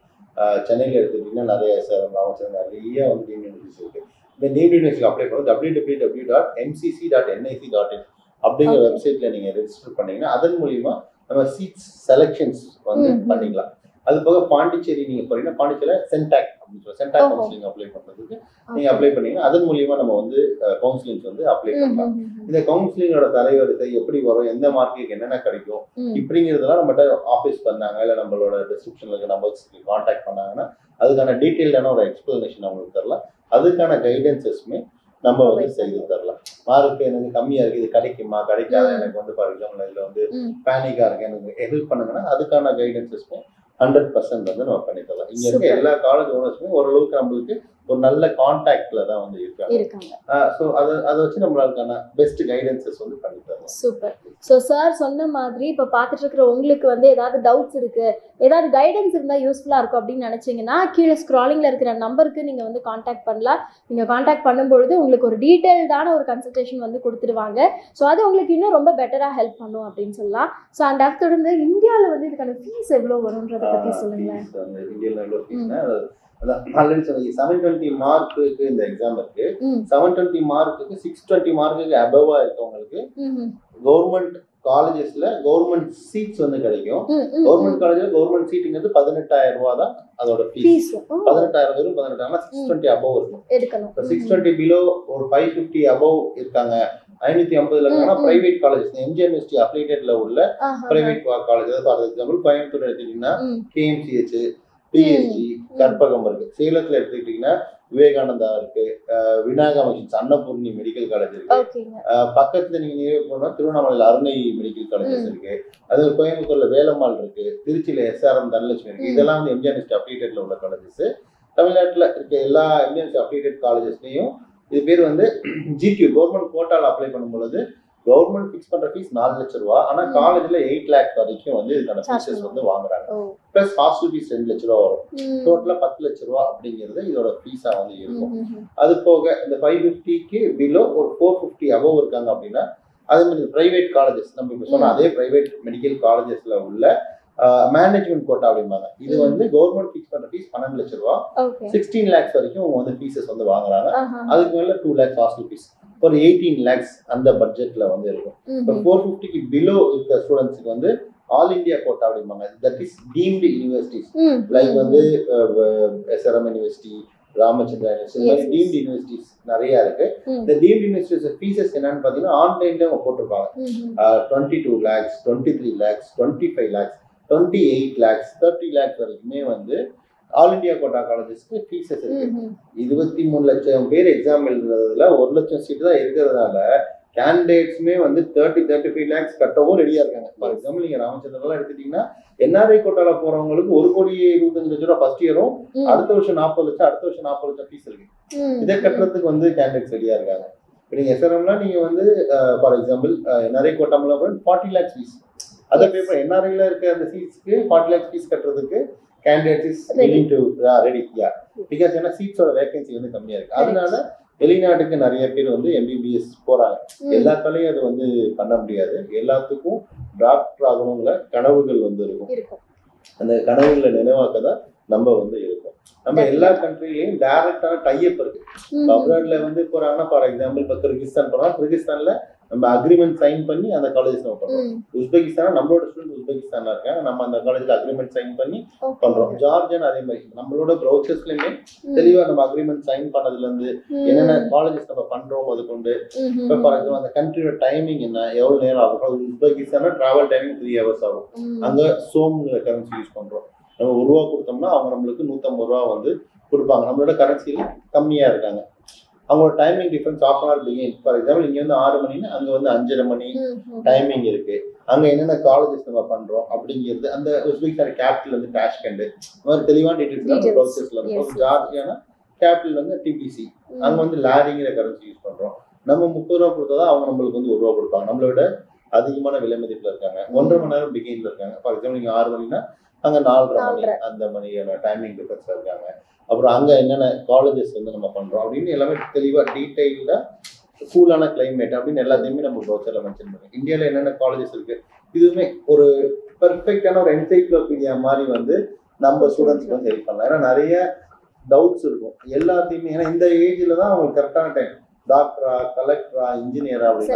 சென்னையில் எடுத்துக்கிட்டீங்கன்னா நிறைய சேலம், ராமேஸ்வரம் நிறைய வந்து டீம்டு யூனிவர்சிட்டிஸ் இருக்கு. இந்த டீம்டு யூனிவர்சிட்டி அப்ளை பண்ண www.mcc.nic.in அப்படிங்கிற வெப்சைட்ல நீங்க ரெஜிஸ்டர் பண்ணீங்கன்னா அதன் மூலியமா நம்ம சீட்ஸ் செலக்ஷன்ஸ் வந்து பண்ணிக்கலாம். அது போக பாண்டிச்சேரி நீங்க போறீங்கன்னா பாண்டிச்சேரியில சென்டாக் அப்படின்னு சொல்லி சென்டாக் கவுன்சிலிங் அப்ளை பண்றதுக்கு நீங்க அப்ளை பண்ணீங்கன்னா அதன் மூலியமா நம்ம வந்து கவுன்சிலிங்ஸ் வந்து அப்ளை பண்ணலாம். இந்த கவுன்சிலிங்கோட தலைவரிசை எப்படி வரும், எந்த மார்க்குக்கு என்னென்ன கிடைக்கும் இப்படிங்கிறதெல்லாம் நம்மகிட்ட ஆஃபீஸ் பண்ணாங்க இல்லை நம்மளோட டிஸ்கிரிப்ஷன்ல இருக்க நம்பர்ஸ்க்கு கான்டாக்ட் பண்ணாங்கன்னா அதுக்கான டீட்டெயில்டான ஒரு எக்ஸ்பிளனேஷன் அவங்களுக்கு தரலாம். அதுக்கான கைடன்சஸ்மே நம்ம வந்து செய்து தரலாம். மார்க் எனக்கு கம்மியா இருக்கு, இது கிடைக்குமா கிடைக்காத, எனக்கு வந்து ஃபார் எக்ஸாம்பிள் இதுல வந்து பேனிக்கா இருக்கு, எனக்கு ஹெல்ப் பண்ணுங்கன்னா அதுக்கான கைடன்ஸஸ்மே 100% வந்து நம்ம பண்ணி தரலாம். இங்க இருக்க எல்லா காலேஜ் ஓனர்ஸுமே ஓரளவுக்கு நம்மளுக்கு ஒரு நல்ல கான்டாக்ட்ல தான் வந்து இருக்காங்க. ஸோ அதை வச்சு நம்மளுக்கான பெஸ்ட் கைடன்சஸ் வந்து பண்ணி தரலாம். சூப்பர். ஸோ சார் சொன்ன மாதிரி இப்போ பார்த்துட்டு இருக்கிற உங்களுக்கு வந்து ஏதாவது டவுட்ஸ் இருக்கு, ஏதாவது கைடன்ஸ் இருந்தால் யூஸ்ஃபுல்லாக இருக்கும் அப்படின்னு நினச்சிங்கன்னா கீழே ஸ்க்ராலிங்கில் இருக்கிற நம்பருக்கு நீங்கள் வந்து காண்டாக்ட் பண்ணலாம். நீங்கள் காண்டாக்ட் பண்ணும்பொழுது உங்களுக்கு ஒரு டீட்டெயில்டான ஒரு கன்சல்டேஷன் வந்து கொடுத்துருவாங்க. ஸோ அது உங்களுக்கு இன்னும் ரொம்ப பெட்டராக ஹெல்ப் பண்ணும் அப்படின்னு சொல்லலாம். ஸோ அந்த தொடர்ந்து இந்தியாவில் வந்து இதுக்கான ஃபீஸ் எவ்வளோ வரும்ன்றதை பற்றி சொல்லுங்கள். இந்தியாவில் எவ்வளோ ஃபீஸ்னா ஆல்ரெடி சொன்னீங்க 720 மார்க்குக்கு இந்த எக்ஸாம் இருக்கு. 720 மார்க்குக்கு 620 மார்க்குக்கு அபவா இருக்கவங்களுக்கு கவர்மெண்ட் காலேஜஸ்ல கவர்மெண்ட் சீட்ஸ் வந்து கிடைக்கும். கவர்மெண்ட் காலேஜ்ல கவர்மெண்ட் சீட்டுங்கிறது 18,000 ரூபாய் தான் அதோட ஃபீஸ். 18,000 வெறும் 18,000 620 அபவ் இருக்கும். 620 பிலோ ஒரு 550 அபவ் இருக்காங்க, 550 இருக்காங்கன்னா பிரைவேட் காலேஜ் எம்ஜிஆர் யூனிவர்சிட்டி அப்ளிகேட்ல உள்ள private college. For example Coimbatore எடுத்துக்கிட்டீங்கன்னா KMCH, PSG, கற்பகம் இருக்கு. சேலத்துல எடுத்துக்கிட்டீங்கன்னா விவேகானந்தா இருக்கு, Vinayaka missions, Annapoorni medical college இருக்கு. பக்கத்துல நீங்க நேரே போனா திருவண்ணாமலையில அருணை மெடிக்கல் காலேஜஸ் இருக்கு. அது கோயம்புத்தூர்ல வேலம்மாள் இருக்கு, திருச்சியில SRM தனலட்சுமி இருக்கு. இதெல்லாம் வந்து எம்ஜிஆர் யூனிவர்சிட்டி அப்ளிகேட்ல உள்ள காலேஜஸ். தமிழ்நாட்டுல இருக்க எல்லா எம்ஜிஆர் யூனிவர்சிட்டி அப்ளிகேட் காலேஜஸ்லயும் இது பேர் வந்து GQ கவர்மெண்ட் கோட்டால அப்ளை பண்ணும் பொழுது கவர்மெண்ட் ஃபிக்ஸ் பண்ற ஃபீஸ் 4 லட்சம் ரூபாய். ஆனா காலேஜ்ல 8 லேக் வரைக்கும் வந்து இதுக்கான ஃபீஸஸ் வந்து வாங்குறாங்க. பிளஸ் ஹாஸ்டல் ஃபீஸ் 2 லட்சம் ரூபாய் வரும். டோட்டலா 10 லட்சம் ரூபாய் அப்படிங்கிறது இதோட ஃபீஸா வந்து இருக்கும். அது போக இந்த 550க்கு பிலோ ஒரு 450 அபவ் இருக்காங்க அப்படின்னா அதே மாதிரி பிரைவேட் காலேஜஸ் நம்ம இப்ப சொன்ன அதே பிரைவேட் மெடிக்கல் காலேஜஸ்ல உள்ள மேனேஜ்மெண்ட் கோட்டா அப்படிம்பாங்க. இது வந்து கவர்மெண்ட் ஃபிக்ஸ் பண்ற ஃபீஸ் 12 லட்சம் ரூபாய். 16 லேக்ஸ் வரைக்கும் வந்து ஃபீஸஸ் வந்து வாங்குறாங்க. அதுக்கு மேல 2 லேக்ஸ் ஹாஸ்டல் ஃபீஸ், ஒரு 18 லேக்ஸ் அந்த பட்ஜெட்ல வந்து இருக்கும். இப்போ 450க்கு பிலோ இருக்க ஸ்டூடெண்ட்ஸ்க்கு வந்து ஆல் இந்தியா கோட்டா அப்படிம்பாங்க. That is deemed universities like வந்து SRM யூனிவர்சிட்டி, ராமச்சந்திரா யூனிவர்சிட்டி, இந்த மாதிரி டீம்டு யூனிவர்சிட்டிஸ் நிறைய இருக்கு. இந்த டீம்டு யூனிவர்சிட்டிஸ் ஃபீஸஸ் என்னன்னு பாத்தீங்கன்னா ஆன்லைன்ல போட்டிருப்பாங்க. 22 லேக்ஸ், 23 லேக்ஸ், 25 லேக்ஸ், 28 லேக்ஸ், 30 லேக்ஸ் வரைக்குமே வந்து ஆல் இண்டியா கோட்டா காலேஜஸ்க்கு ஃபீஸஸ் இருக்கு. 23 லட்சம் பேர் எக்ஸாம் எழுதுறதுல 1 லட்சம் சீட் தான் இருக்கிறதுனால கேண்டிடேட்ஸ்மே வந்து 30-35 லேக்ஸ் கட்டவும் ரெடியா இருக்காங்க. ஃபார் எக்ஸாம்பிள் நீங்க ராமச்சந்திரன் எடுத்துட்டீங்கன்னா NRI கோட்டால போறவங்களுக்கு 1,25 லட்சம் ரூபாய் ஃபர்ஸ்ட் இயரும், அடுத்த வருஷம் 40 லட்சம், அடுத்த வருஷம் 40 லட்சம் ஃபீஸ் இருக்கு. இதை கட்டுறதுக்கு வந்து கேண்டிடேட்ஸ் ரெடியா இருக்காங்க. இப்போ நீங்க SRMனா நீங்க வந்து for example NRI கோட்டாமல 40 lakhs fees, அதை பேப்பர் NRIல இருக்க அந்த சீட்ஸ்க்கு 40 லேக்ஸ் ஃபீஸ் கட்டுறதுக்கு candidates is willing to ready because ஏன்னா சீட்ஸோட வேகன்சி வந்து கம்மியா இருக்கு. அதனால வெளிநாட்டுக்கு நிறைய பேர் வந்து MBBS போறாங்க. எல்லாத்தாலையும் அது வந்து பண்ண முடியாது. எல்லாத்துக்கும் டாக்டர் ஆகணுங்கிற கனவுகள் வந்து இருக்கும். அந்த கனவுகளை நினைவாக்க தான் நம்ம வந்து இருக்கோம். நம்ம எல்லா கண்ட்ரிலையும் டைரக்டான டைப் இருக்கு. அப்ராட்ல வந்து போறாங்கன்னா ஃபார் எக்ஸாம்பிள் இப்போ கிர்கிஸ்தான் போறோம், கிர்கிஸ்தான்ல நம்ம அக்ரிமெண்ட் சைன் பண்ணி அந்த காலேஜ் நம்ம பண்றோம். உஸ்பெகிஸ்தான் நம்மளோட ஸ்டூடெண்ட் உஸ்பெகிஸ்தான்ல இருக்காங்க, நம்ம அந்த காலேஜ்ல அக்ரிமெண்ட் சைன் பண்ணி பண்றோம். ஜார்ஜியன் அதே மாதிரி நம்மளோட ப்ரௌச்சர்ஸ்லயுமே தெளிவா நம்ம அக்ரிமெண்ட் சைன் பண்ணதுல இருந்து என்னென்ன காலேஜஸ் நம்ம பண்றோம் அது கொண்டு இப்போ ஃபார் எக்ஸாம்பிள் அந்த கண்ட்ரியோட டைமிங் என்ன, எவ்வளவு நேரம் ஆகும். உஸ்பெகிஸ்தான்ல டிராவல் டைமிங் 3 hours ஆகும். அங்க சோம்ங்கிற கரன்சி யூஸ் பண்றோம். நம்ம 1 ரூபா கொடுத்தோம்னா அவங்க நம்மளுக்கு 150 ரூபா வந்து கொடுப்பாங்க. நம்மளோட கரன்சியில கம்மியா இருக்காங்க. அவங்களோட timing difference ½ hour begin. For example இங்க வந்து 6 மணினா அங்க வந்து 5:30 மணி டைமிங் இருக்கு. அங்க என்னென்ன காலேஜஸ் நம்ம பண்றோம் அப்படிங்கிறது அந்த உஸ்பெகிஸ்தான் கேபிட்டல் வந்து டாஷ்கண்ட் மாதிரி தெளிவான டீடைல்ஸ் ப்ராசஸ்ல இருக்கும். ஜார்ஜியானா கேபிட்டல் வந்து TPC, அங்க வந்து லாரிங்கிற கரன்சி யூஸ் பண்றோம். நம்ம 30 ரூபா கொடுத்தாதான் அவங்க நம்மளுக்கு வந்து 1 ரூபா கொடுப்பாங்க. நம்மளோட அதிகமான விலை மதிப்புல இருக்காங்க. 1.5 மணி நேரம் பிகின்ல இருக்காங்க. ஃபார் எக்ஸாம்பிள் நீங்க 6 மணினா அங்க 4:30 மணி அந்த மணியான டைமிங் டிஃபரன்ஸ்ல இருக்காங்க. அப்புறம் அங்க என்னென்ன காலேஜஸ் வந்து நம்ம பண்றோம் அப்படின்னு எல்லாமே தெளிவா டீடைல்டா கூலான கிளைமேட் அப்படின்னு எல்லாத்தையுமே நம்ம ப்ரௌச்சர்ல மென்ஷன் பண்ணுவோம். இந்தியாவில் என்னென்ன காலேஜஸ் இருக்கு இதுவுமே ஒரு பெர்ஃபெக்டான ஒரு என்சைக்ளோபீடியா மாதிரி வந்து நம்ம ஸ்டூடெண்ட்ஸ்க்கு வந்து ஹெல்ப் பண்ணலாம். ஏன்னா நிறைய டவுட்ஸ் இருக்கும் எல்லாத்தையுமே. ஏன்னா இந்த ஏஜ்ல தான் அவங்களுக்கு கரெக்டான டைம் டாக்டரா, கலெக்டரா, இன்ஜினியரா அப்படின்னு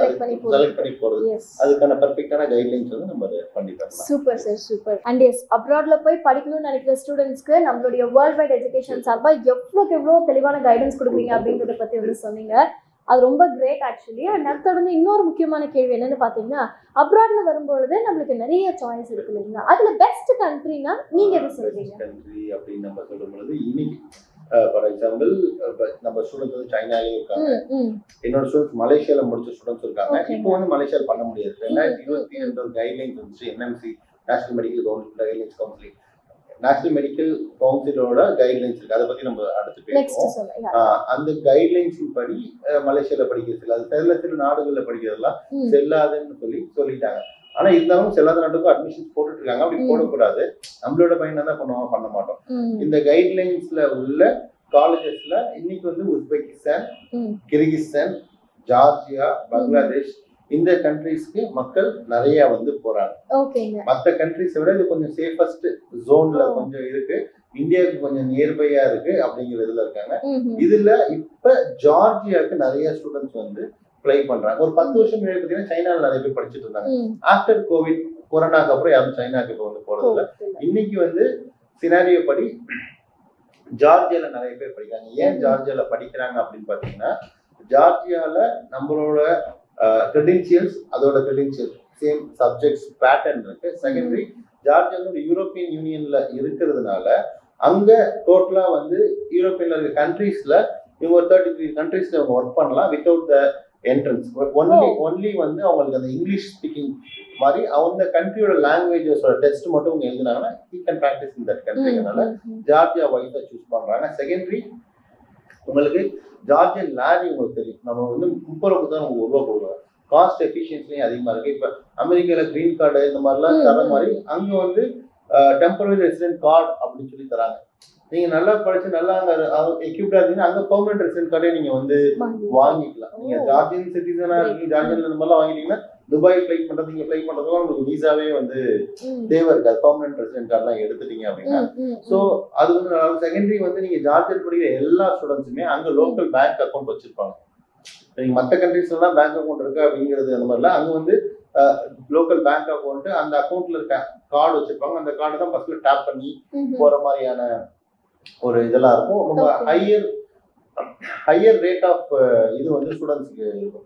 செலக்ட் பண்ணி போறது. அதுக்கான பெர்ஃபெக்டான கைட்லைன்ஸ் வந்து நம்ம பண்ணி தரலாம். Super sir, super. And yes, அப்ராட்ல போய் படிக்கணும்னு நினைக்கிற ஸ்டூடெண்ட்ஸ்க்கு நம்மளுடைய வேர்ல்ட் வைட் எஜுகேஷன் சார்பா எவ்வளோ தெளிவான கைடன்ஸ் கொடுக்குறீங்க அப்படின்றத பத்தி வந்து சொன்னீங்க. அது ரொம்ப கிரேட் ஆக்சுவலி. அண்ட் அடுத்த வந்து இன்னொரு முக்கியமான கேள்வி என்னன்னு பாத்தீங்கன்னா, அப்ராட்ல வரும்பொழுது நம்மளுக்கு நிறைய சாய்ஸ் இருக்கு இல்லைங்களா, அதுல பெஸ்ட் கண்ட்ரினா நீங்க எது சொல்றீங்க? கண்ட்ரி அப்படின்னு நம்ம சொல்லும் பொழுது இன்னைக்கு ஃபார் எக்ஸாம்பிள் நம்ம ஸ்டூடெண்ட்ஸ் வந்து சைனாலேயும் இருக்காங்க, என்னோட ஸ்டூடெண்ட்ஸ் மலேசியாவில் முடிச்ச ஸ்டூடெண்ட்ஸ் இருக்காங்க. இப்போ வந்து மலேசியாவில் பண்ண முடியாது. 2022 கைட்லைன்ஸ் வந்துச்சு, NMC national medical guidelines counselling, national medical கவுன்சிலோட கைட்லைன்ஸ் இருக்கு. அதை பத்தி நம்ம அடுத்து பேசுவோம். அந்த கைட்லைன்ஸ் படி மலேசியால படிக்கிறது அது சில நாடுகள்ல படிக்கிறதெல்லாம் செல்லாதுன்னு சொல்லிட்டாங்க. ஆனா இருந்தாலும் செல்லாத நாட்டுக்கும் அட்மிஷன்ஸ் போட்டுட்டு இருக்காங்க. அப்படி போடக்கூடாது. நம்மளோட பையனை தான் பண்ணுவாங்க, பண்ண மாட்டோம். இந்த கைட்லைன்ஸ்ல உள்ள காலேஜஸ்ல இன்னைக்கு வந்து உஸ்பெகிஸ்தான், கிர்கிஸ்தான், ஜார்ஜியா, பங்களாதேஷ் இந்த கண்ட்ரீஸ்க்கு மக்கள் நிறைய வந்து போறாங்க. மற்ற கண்ட்ரிஸை விட இது கொஞ்சம் சேஃபஸ்ட் ஜோன்ல கொஞ்சம் இருக்கு, இந்தியாவுக்கு கொஞ்சம் நியர்பையா இருக்கு அப்படிங்கிறதுல இருக்காங்க. இதுல இப்ப ஜார்ஜியாவுக்கு நிறைய ஸ்டூடெண்ட்ஸ் வந்து அப்ளை பண்றாங்க. ஒரு 10 வருஷம் முன்னாடி பார்த்தீங்கன்னா சைனால நிறைய பேர் படிச்சுட்டு இருந்தாங்க. ஆஃப்டர் கோவிட், கொரோனாக்கு அப்புறம் யாரும் சைனாக்கு இப்போ வந்து போறது இல்லை. இன்னைக்கு வந்து சினாரியோ படி ஜார்ஜியால நிறைய பேர் படிக்கிறாங்க. ஏன் ஜார்ஜியால படிக்கிறாங்க அப்படின்னு பாத்தீங்கன்னா, ஜார்ஜியால நம்மளோட கிரெடென்ஷியல்ஸ், அதோட கிரெடென்ஷியல் சேம் சப்ஜெக்ட்ஸ் பேட்டர்ன் இருக்கு. செகண்டரி, ஜார்ஜியா வந்து யூரோப்பியன் யூனியன்ல இருக்கிறதுனால அங்க டோட்டலா வந்து யூரோப்பியன்ல இருக்க கண்ட்ரீஸ்ல இவங்க 33 கண்ட்ரீஸ்ல அவங்க ஒர்க் பண்ணலாம் வித்தவுட் த என்ட்ரன்ஸ். ஒன்லி வந்து அவங்களுக்கு அந்த இங்கிலீஷ் ஸ்பீக்கிங் மாதிரி அந்த கண்ட்ரியோட லாங்குவேஜஸோட டெஸ்ட் மட்டும் அவங்க எழுதினாங்கன்னா you can practise in that கண்ட்ரினால ஜார்ஜியா வைஸா சூஸ் பண்றாங்க. செகண்டரி, உங்களுக்கு ஜார்ஜியன் லேண்ட் உங்களுக்கு தெரியும். நம்ம வந்து 30 ரூபாய் தான் நமக்கு ரூபா கொடுக்குறோம். காஸ்ட் எஃபிஷியன்சியும் அதிகமா இருக்கு. இப்ப அமெரிக்கால கிரீன் கார்டு இந்த மாதிரிலாம் தர மாதிரி அங்க வந்து டெம்பரரி ரெசிடென்ட் கார்டு அப்படின்னு சொல்லி தராங்க. நீங்க நல்லா படிச்சு நல்லா அங்க எக்யூப்டா இருந்தீங்கன்னா அங்க பெர்மனன்ட் ரெசிடென்ட் கார்டே நீங்க வந்து வாங்கிக்கலாம். நீங்க ஜார்ஜியன் சிட்டிசனா இருக்கீங்க, ஜார்ஜியன்ல இந்த மாதிரிலாம் வாங்கிட்டீங்கன்னா துபாய் ஃபிளைட் பண்றது, இங்க ஃபிளைட் பண்றதுலாம் உங்களுக்கு வீசாவே வந்து தேவை இருக்காது. பெர்மனன்ட் ரெசிடென்ட் கார்டெல்லாம் எடுத்துட்டீங்க அப்படின்னா. ஸோ அது வந்து செகண்டரி வந்து நீங்க ஜார்ஜியன் படிக்கிற எல்லா ஸ்டூடெண்ட்ஸுமே அங்க லோக்கல் பேங்க் அக்கௌண்ட் வச்சிருப்பாங்க. நீங்க மற்ற கண்ட்ரீஸ்ல எல்லாம் பேங்க் அக்கௌண்ட் இருக்கு அப்படிங்கிறது அந்த மாதிரிலாம் அங்க வந்து லோக்கல் பேங்க் அக்கௌண்ட், அந்த அக்கௌண்ட்ல இருக்க கார்டு வச்சிருப்பாங்க. அந்த கார்டு தான் ஃபர்ஸ்ட்ல டேப் பண்ணி போற மாதிரியான ஒரு இதெல்லாம் இருக்கும். ரொம்ப ஹையர் ரேட் ஆஃப் இது வந்து ஸ்டூடெண்ட்ஸ்க்கு இருக்கும்.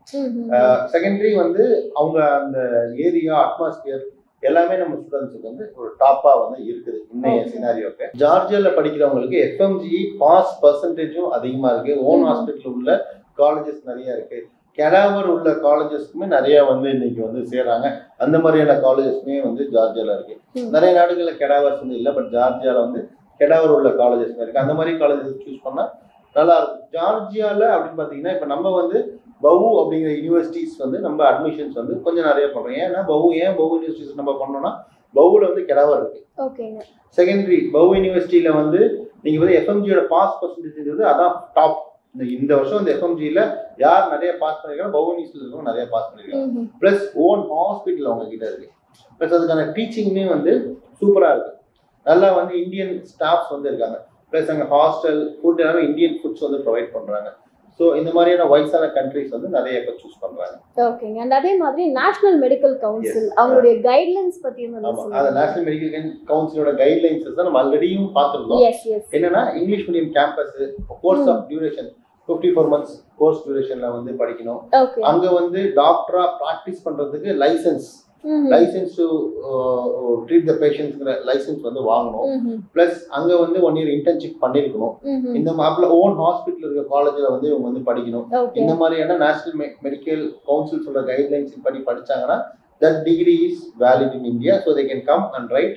செகண்டரி வந்து அவங்க அந்த ஏரியா அட்மாஸ்பியர் எல்லாமே நம்ம ஸ்டூடெண்ட்ஸுக்கு வந்து ஒரு டாப்பா வந்து இருக்குது இன்னைய சினாரியோக்கு. ஜார்ஜியால படிக்கிறவங்களுக்கு எஃப்எம்ஜி பாஸ் பர்சன்டேஜும் அதிகமா இருக்கு. ஓன் ஹாஸ்பிட்டல் உள்ள காலேஜஸ் நிறைய இருக்கு. கெடாவர் உள்ள காலேஜஸ்க்குமே நிறைய வந்து இன்னைக்கு வந்து சேராங்க. அந்த மாதிரியான காலேஜஸ்மே வந்து ஜார்ஜியால இருக்கு. நிறைய நாடுகள்ல கெடாவர்ஸ் வந்து இல்லை, பட் ஜார்ஜியால வந்து கெடாவர் உள்ள காலேஜஸ் இருக்கு. அந்த மாதிரி காலேஜஸ் சூஸ் பண்ணா நல்லா இருக்கும். ஜார்ஜியால அப்படின்னு பாத்தீங்கன்னா இப்ப நம்ம வந்து பவு அப்படிங்கிற யூனிவர்சிட்டிஸ் வந்து நம்ம அட்மிஷன்ஸ் வந்து கொஞ்சம் நிறைய பண்றோம். ஏன்னா பவு யூனிவர்சிட்டிஸ் நம்ம பண்ணோம்னா பவுல வந்து கெடாவர் இருக்கு. செகண்டரி பவு யூனிவர்சிட்டியில வந்து நீங்க வந்து எஃப்எம்ஜியோட பாஸ் பர்சன்டேஜ் அதான் டாப். இந்த வருஷம் இந்த எஃப்எம்ஜியில யார் நிறைய பாஸ் பண்ணிருக்காங்க, பவு யூனிவர்சிட்டியில இருக்கவங்க நிறைய பாஸ் பண்ணிருக்காங்க. பிளஸ் ஓன் ஹாஸ்பிட்டல் அவங்க கிட்ட இருக்கு. பிளஸ் அதுக்கான டீச்சிங்குமே வந்து சூப்பரா இருக்கு. நல்லா வந்து இந்தியன் ஸ்டாஃப்ஸ் வந்து இருக்காங்க. பிளஸ் அங்கே ஹாஸ்டல் ஃபுட் எல்லாமே இந்தியன் ஃபுட்ஸ் வந்து ப்ரொவைட் பண்றாங்க. ஸோ இந்த மாதிரியான வயசான கண்ட்ரிஸ் வந்து நிறைய பேர் சூஸ் பண்றாங்க. ஓகேங்க. அண்ட் அதே மாதிரி நேஷனல் மெடிக்கல் கவுன்சில் அவங்களுடைய கைட்லைன்ஸ் பத்தி அந்த நேஷனல் மெடிக்கல் கவுன்சிலோட கைட்லைன்ஸ் தான் நம்ம ஆல்ரெடியும் பார்த்துருந்தோம். என்னன்னா English medium campus, course of duration 54 months course டியூரேஷன்ல வந்து படிக்கணும். அங்க வந்து டாக்டரா பிராக்டிஸ் பண்றதுக்கு லைசன்ஸ் டு ட்ரீட் த பேஷண்ட்ஸ்ங்கிற லைசன்ஸ் வந்து வாங்கணும். பிளஸ் அங்க வந்து 1 year இன்டர்ன்ஷிப் பண்ணிருக்கணும். இந்த மாப்பிள்ள ஓன் ஹாஸ்பிட்டல் இருக்க காலேஜ்ல வந்து இவங்க வந்து படிக்கணும். இந்த மாதிரியான நேஷனல் மெடிக்கல் கவுன்சில் சொல்ற கைட்லைன்ஸ் படி படிச்சாங்கன்னா that degree is valid in India, so they can come and write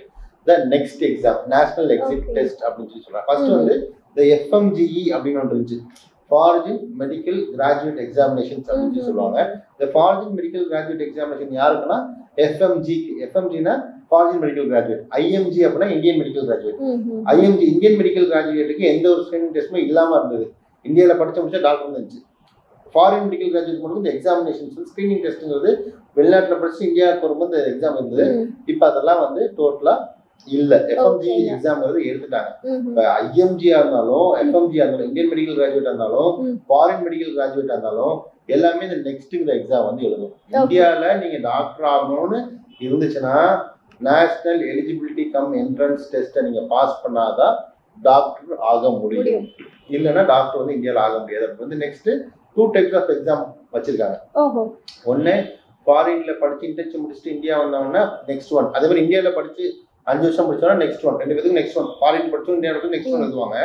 the next exam, national exit test அப்படின்னு சொல்லி சொல்றாங்க. ஃபர்ஸ்ட் வந்து the FMGE அப்படின்னு ஒன்று இருந்துச்சு, ஃபாரின் மெடிக்கல் கிராஜுவேட் எக்ஸாமினேஷன்ஸ் அப்படின்னு சொல்லுவாங்க. இந்த ஃபாரின் மெடிக்கல் கிராஜுவேட் எக்ஸாமினேஷன் யாருக்குன்னா எஃப்எம்ஜிக்கு. எஃப்எம்ஜினா ஃபாரின் மெடிக்கல் கிராஜுவேட். ஐஎம்ஜி அப்படின்னா Indian medical graduate. IMG Indian medical கிராஜுவேட்டுக்கு எந்த ஒரு ஸ்கிரீனிங் டெஸ்ட்டுமே இல்லாம இருந்தது. இந்தியாவில் படிச்ச முடிச்சா டாக்டர் இருந்துச்சு. ஃபாரின் மெடிக்கல் கிராஜுவேட் மட்டும் இந்த எக்ஸாமினேஷன்ஸ் ஸ்கிரீனிங் டெஸ்ட்டுங்கிறது வெளிநாட்டில் படிச்சு இந்தியாவுக்கு வரும்போது இந்த எக்ஸாம் இருந்தது. இப்போ அதெல்லாம் வந்து டோட்டலா இல்ல. எஃப்எம்ஜி எக்ஸாம்ங்கிறது எடுத்துட்டாங்க. இப்ப ஐஎம்ஜியா இருந்தாலும் எஃப்எம்ஜியா இருந்தாலும் இந்தியன் மெடிக்கல் கிராஜுவேட் இருந்தாலும் ஃபாரின் மெடிக்கல் கிராஜுவேட் இருந்தாலும் எல்லாமே இந்த நெக்ஸ்ட்ங்கிற எக்ஸாம் வந்து எழுதும். இந்தியாவில் நீங்க டாக்டர் ஆகணும்னு இருந்துச்சுன்னா நேஷனல் எலிஜிபிலிட்டி கம் என்ட்ரன்ஸ் டெஸ்ட்டை நீங்க பாஸ் பண்ணாதான் டாக்டர் ஆக முடியும். இல்லைன்னா டாக்டர் வந்து இந்தியாவில் ஆக முடியாது. அப்படி வந்து நெக்ஸ்ட் 2 types ஆஃப் எக்ஸாம் வச்சிருக்காங்க. ஒன்னு ஃபாரின்ல படிச்சு இன்டர்ன்ஷிப் முடிச்சுட்டு இந்தியா வந்தவங்கன்னா நெக்ஸ்ட் ஒன். அதே மாதிரி இந்தியாவில் படிச்சு 5 வருஷம் படிச்சோம்னா நெக்ஸ்ட் ஒன். 2 பேருக்கு நெக்ஸ்ட் ஒன். ஃபாரின் படிச்சோம் இந்தியாவில் நெக்ஸ்ட் ஒன் எழுதுவாங்க.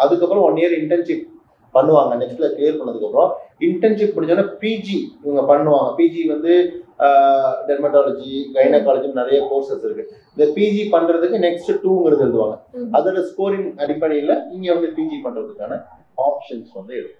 அதுக்கப்புறம் 1 இயர் இன்டர்ன்ஷிப் பண்ணுவாங்க. நெக்ஸ்ட்ல கிளியர் பண்ணதுக்கப்புறம் இன்டர்ன்ஷிப் முடிஞ்சோன்னா பிஜி இவங்க பண்ணுவாங்க. பிஜி வந்து டெர்மட்டாலஜி, கைனகாலஜி நிறைய கோர்சஸ் இருக்கு. இந்த பிஜி பண்றதுக்கு நெக்ஸ்ட் 2ங்கிறது எழுதுவாங்க. அதோட ஸ்கோரிங் அடிப்படையில் இங்க வந்து பிஜி பண்றதுக்கான ஆப்ஷன்ஸ் வந்து எடுப்பாங்க.